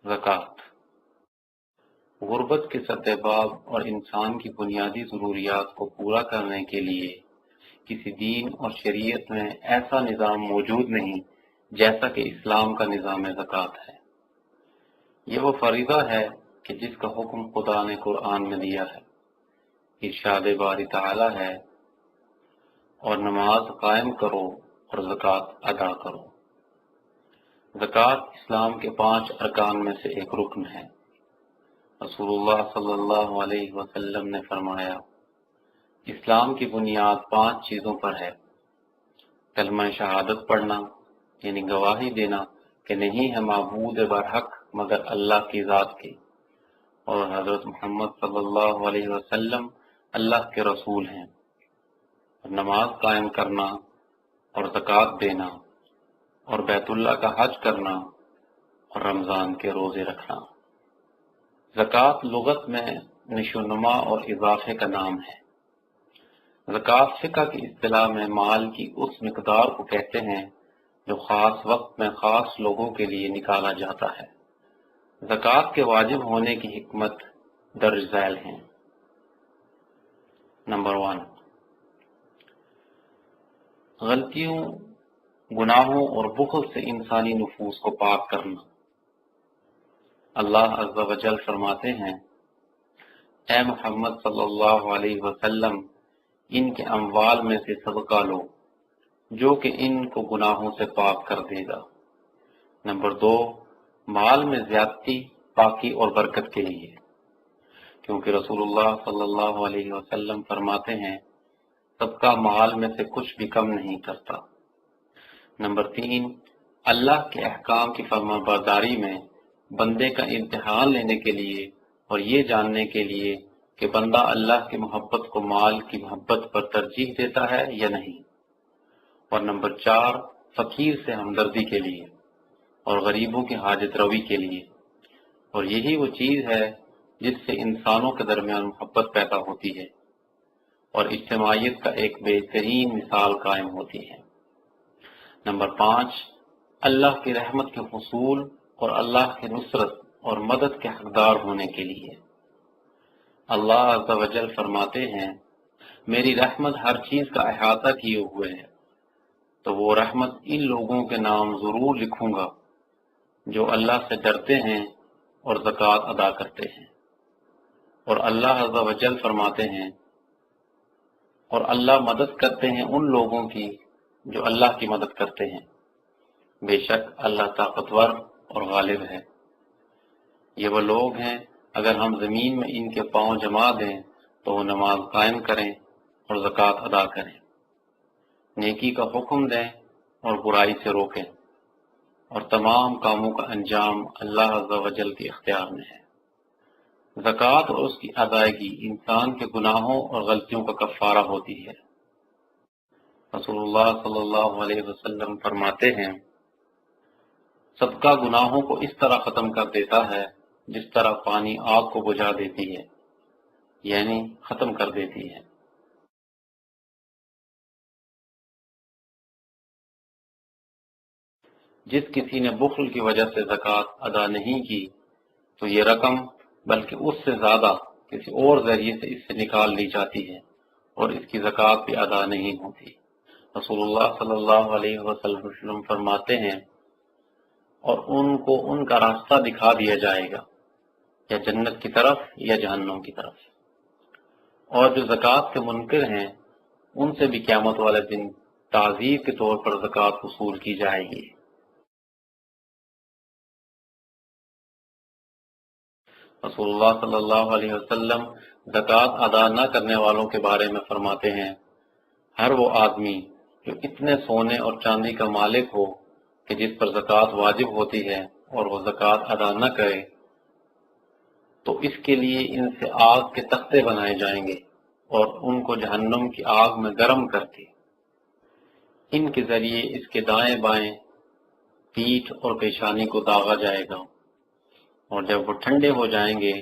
زکوٰۃ غربت کے سدباب اور انسان کی بنیادی ضروریات کو پورا کرنے کے لیے کسی دین اور شریعت میں ایسا نظام موجود نہیں جیسا کہ اسلام کا نظام زکوٰۃ ہے۔ یہ وہ فریضہ ہے کہ جس کا حکم خدا نے قرآن میں دیا ہے۔ ارشاد باری تعالی ہے، اور نماز قائم کرو اور زکوٰۃ ادا کرو۔ زکوٰۃ اسلام کے 5 ارکان میں سے ایک رکن ہے۔ رسول اللہ صلی اللہ علیہ وسلم نے فرمایا، اسلام کی بنیاد 5 چیزوں پر ہے: کلمہ شہادت پڑھنا، یعنی گواہی دینا کہ نہیں ہے معبود برحق مگر اللہ کی ذات کے، اور حضرت محمد صلی اللہ علیہ وسلم اللہ کے رسول ہیں، اور نماز قائم کرنا اور زکوٰۃ دینا اور بیت اللہ کا حج کرنا اور رمضان کے روزے رکھنا۔ زکوٰۃ لغت میں نشوونما اور اضافے کا نام ہے۔ زکوٰۃ فقہ کی اصطلاح میں مال کی اس مقدار کو کہتے ہیں جو خاص وقت میں خاص لوگوں کے لیے نکالا جاتا ہے۔ زکوٰۃ کے واجب ہونے کی حکمت درج ذیل ہیں۔ نمبر 1، غلطیوں، گناہوں اور بخل سے انسانی نفوس کو پاک کرنا۔ اللہ عز و جل فرماتے ہیں، اے محمد صلی اللہ علیہ وسلم، ان کے اموال میں سے صدقہ لو جو کہ ان کو گناہوں سے پاک کر دے گا۔ نمبر 2، مال میں زیادتی پاکی اور برکت کے لیے، کیونکہ رسول اللہ صلی اللہ علیہ وسلم فرماتے ہیں، صدقہ مال میں سے کچھ بھی کم نہیں کرتا۔ نمبر 3، اللہ کے احکام کی فرما برداری میں بندے کا امتحان لینے کے لیے اور یہ جاننے کے لیے کہ بندہ اللہ کی محبت کو مال کی محبت پر ترجیح دیتا ہے یا نہیں۔ اور نمبر 4، فقیر سے ہمدردی کے لیے اور غریبوں کی حاجت روی کے لیے، اور یہی وہ چیز ہے جس سے انسانوں کے درمیان محبت پیدا ہوتی ہے اور اجتماعیت کا ایک بہترین مثال قائم ہوتی ہے۔ نمبر 5، اللہ کی رحمت کے حصول اور اللہ کی نصرت اور مدد کے حقدار ہونے کے لیے۔ اللہ عز و جل فرماتے ہیں، میری رحمت ہر چیز کا احاطہ کیے ہوئے ہے، تو وہ رحمت ان لوگوں کے نام ضرور لکھوں گا جو اللہ سے ڈرتے ہیں اور زکوٰۃ ادا کرتے ہیں۔ اور اللہ عز و جل فرماتے ہیں، اور اللہ مدد کرتے ہیں ان لوگوں کی جو اللہ کی مدد کرتے ہیں، بے شک اللہ طاقتور اور غالب ہے۔ یہ وہ لوگ ہیں، اگر ہم زمین میں ان کے پاؤں جما دیں تو وہ نماز قائم کریں اور زکوٰۃ ادا کریں، نیکی کا حکم دیں اور برائی سے روکیں، اور تمام کاموں کا انجام اللہ عز و جل کے اختیار میں ہے۔ زکوٰۃ اور اس کی ادائیگی انسان کے گناہوں اور غلطیوں کا کفارہ ہوتی ہے۔ رسول اللہ صلی اللہ علیہ وسلم فرماتے ہیں، صدقہ گناہوں کو اس طرح ختم کر دیتا ہے جس طرح پانی آگ کو بجھا دیتی ہے، یعنی ختم کر دیتی ہے۔ جس کسی نے بخل کی وجہ سے زکوٰۃ ادا نہیں کی تو یہ رقم بلکہ اس سے زیادہ کسی اور ذریعے سے اس سے نکال لی جاتی ہے اور اس کی زکوٰۃ بھی ادا نہیں ہوتی۔ رسول اللہ صلی اللہ علیہ وسلم فرماتے ہیں، اور ان کو ان کا راستہ دکھا دیا جائے گا، یا جنت کی طرف یا جہنم کی طرف۔ اور جو زکوٰۃ کے منکر ہیں ان سے بھی قیامت والے دن تعذیر کے طور پر زکوٰۃ وصول کی جائے گی۔ رسول اللہ صلی اللہ علیہ وسلم زکوٰۃ ادا نہ کرنے والوں کے بارے میں فرماتے ہیں، ہر وہ آدمی جو اتنے سونے اور چاندی کا مالک ہو کہ جس پر زکوٰۃ واجب ہوتی ہے اور وہ زکوٰۃ ادا نہ کرے تو اس کے لیے ان سے آگ کے تختے بنائے جائیں گے اور ان کو جہنم کی آگ میں گرم کر کے ان کے ذریعے اس کے دائیں بائیں پیٹھ اور پیشانی کو داغا جائے گا، اور جب وہ ٹھنڈے ہو جائیں گے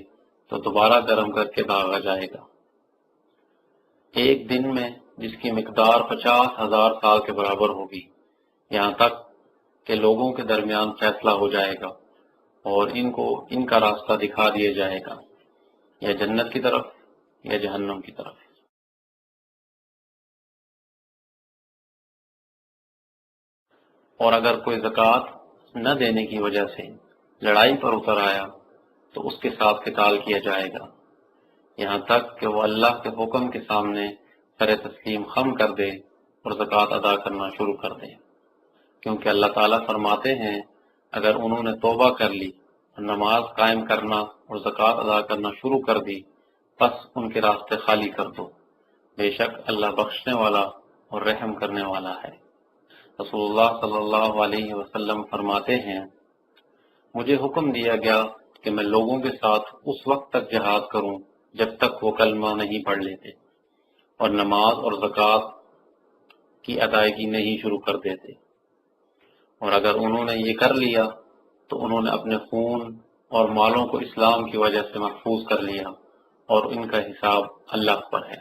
تو دوبارہ گرم کر کے داغا جائے گا، ایک دن میں جس کی مقدار 50,000 سال کے برابر ہوگی، یہاں تک کہ لوگوں کے درمیان فیصلہ ہو جائے گا اور ان کو ان کا راستہ دکھا دیا جائے گا، یا جنت کی طرف یا جہنم کی طرف۔ اور اگر کوئی زکوٰۃ نہ دینے کی وجہ سے لڑائی پر اتر آیا تو اس کے ساتھ قتال کیا جائے گا، یہاں تک کہ وہ اللہ کے حکم کے سامنے سر تسلیم خم کر دے اور زکوٰۃ ادا کرنا شروع کر دے، کیونکہ اللہ تعالیٰ فرماتے ہیں اگر انہوں نے توبہ کر لی اور نماز قائم کرنا اور زکوٰۃ ادا کرنا شروع کر دی پس ان کے راستے خالی کر دو، بے شک اللہ بخشنے والا اور رحم کرنے والا ہے۔ رسول اللہ صلی اللہ علیہ وسلم فرماتے ہیں مجھے حکم دیا گیا کہ میں لوگوں کے ساتھ اس وقت تک جہاد کروں جب تک وہ کلمہ نہیں پڑھ لیتے اور نماز اور زکوٰۃ کی ادائیگی نہیں شروع کر دیتے، اور اگر انہوں نے یہ کر لیا تو انہوں نے اپنے خون اور مالوں کو اسلام کی وجہ سے محفوظ کر لیا اور ان کا حساب اللہ پر ہے۔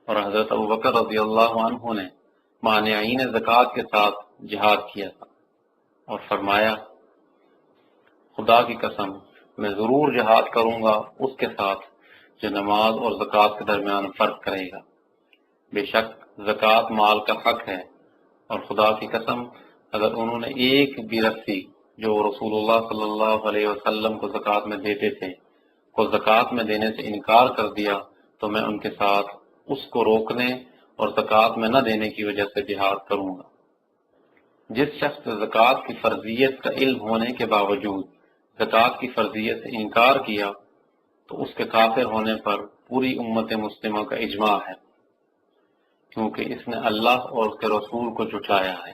اور حضرت ابوبکر رضی اللہ عنہ نے مانعین زکوٰۃ کے ساتھ جہاد کیا تھا اور فرمایا خدا کی قسم میں ضرور جہاد کروں گا اس کے ساتھ جو نماز اور زکوٰۃ کے درمیان فرق کرے گا، بے شک زکوٰۃ مال کا حق ہے، اور خدا کی قسم اگر انہوں نے ایک بھی رسی جو رسول اللہ صلی اللہ علیہ وسلم کو زکوٰۃ میں دیتے تھے کو زکوٰۃ میں دینے سے انکار کر دیا تو میں ان کے ساتھ اس کو روکنے اور زکوٰۃ میں نہ دینے کی وجہ سے جہاد کروں گا۔ جس شخص نے زکوٰۃ کی فرضیت کا علم ہونے کے باوجود زکوٰۃ کی فرضیت سے انکار کیا تو اس کے کافر ہونے پر پوری امت مسلمہ کا اجماع ہے، کیونکہ اس نے اللہ اور اس کے رسول کو جھٹلایا ہے۔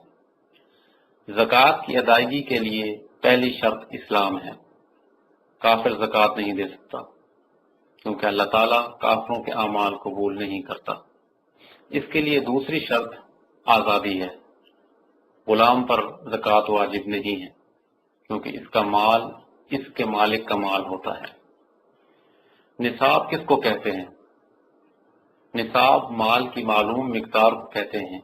زکوٰۃ کی ادائیگی کے لیے پہلی شرط اسلام ہے، کافر زکوٰۃ نہیں دے سکتا کیونکہ اللہ تعالیٰ کافروں کے اعمال قبول نہیں کرتا۔ اس کے لیے دوسری شرط آزادی ہے، غلام پر زکوٰۃ واجب نہیں ہے کیونکہ اس کا مال اس کے مالک کا مال ہوتا ہے۔ نصاب کس کو کہتے ہیں؟ نصاب مال کی معلوم مقدار کو کہتے ہیں،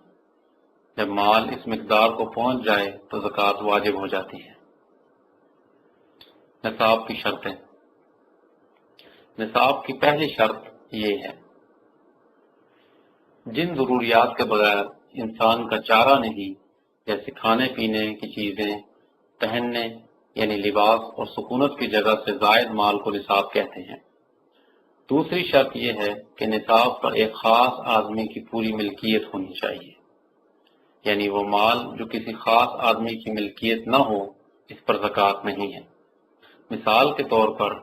جب مال اس مقدار کو پہنچ جائے تو زکوٰۃ واجب ہو جاتی ہے۔ نصاب کی شرطیں۔ نصاب کی پہلی شرط یہ ہے جن ضروریات کے بغیر انسان کا چارہ نہیں، جیسے کھانے پینے کی چیزیں، پہننے یعنی لباس اور سکونت کی جگہ سے زائد مال کو نصاب کہتے ہیں۔ دوسری شرط یہ ہے کہ نصاب پر ایک خاص آدمی کی پوری ملکیت ہونی چاہیے، یعنی وہ مال جو کسی خاص آدمی کی ملکیت نہ ہو اس پر زکوٰۃ نہیں ہے۔ مثال کے طور پر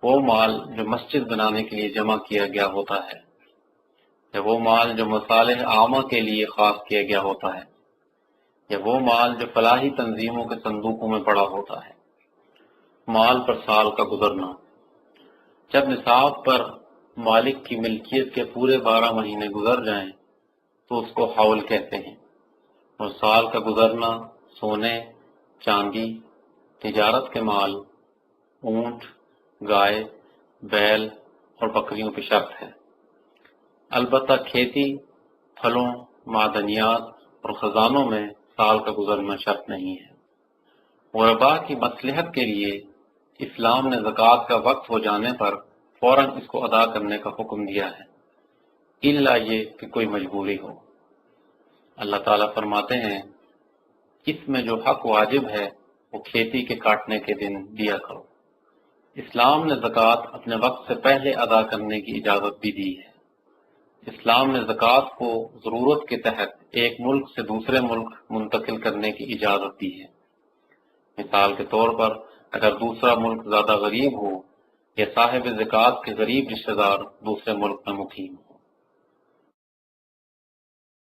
وہ مال جو مسجد بنانے کے لیے جمع کیا گیا ہوتا ہے، یا وہ مال جو مصالح عامہ کے لیے خاص کیا گیا ہوتا ہے، یا وہ مال جو فلاحی تنظیموں کے صندوقوں میں پڑا ہوتا ہے۔ مال پر سال کا گزرنا۔ جب نصاب پر مالک کی ملکیت کے پورے 12 مہینے گزر جائیں تو اس کو حول کہتے ہیں، اور سال کا گزرنا سونے، چاندی، تجارت کے مال، اونٹ، گائے، بیل اور بکریوں کی شرط ہے۔ البتہ کھیتی، پھلوں، معدنیات اور خزانوں میں سال کا گزرنا شرط نہیں ہے۔ غرباء کی مصلحت کے لیے اسلام نے زکوٰۃ کا وقت ہو جانے پر فوراً اس کو ادا کرنے کا حکم دیا ہے، الا یہ کہ کوئی مجبوری ہو۔ اللہ تعالیٰ فرماتے ہیں اس میں جو حق واجب ہے وہ کھیتی کے کاٹنے کے دن دیا کرو۔ اسلام نے زکوٰۃ اپنے وقت سے پہلے ادا کرنے کی اجازت بھی دی ہے۔ اسلام نے زکوٰۃ کو ضرورت کے تحت ایک ملک سے دوسرے ملک منتقل کرنے کی اجازت دی ہے۔ مثال کے طور پر اگر دوسرا ملک زیادہ غریب ہو یا صاحب زکوٰۃ کے غریب رشتہ دار دوسرے ملک میں مقیم ہو۔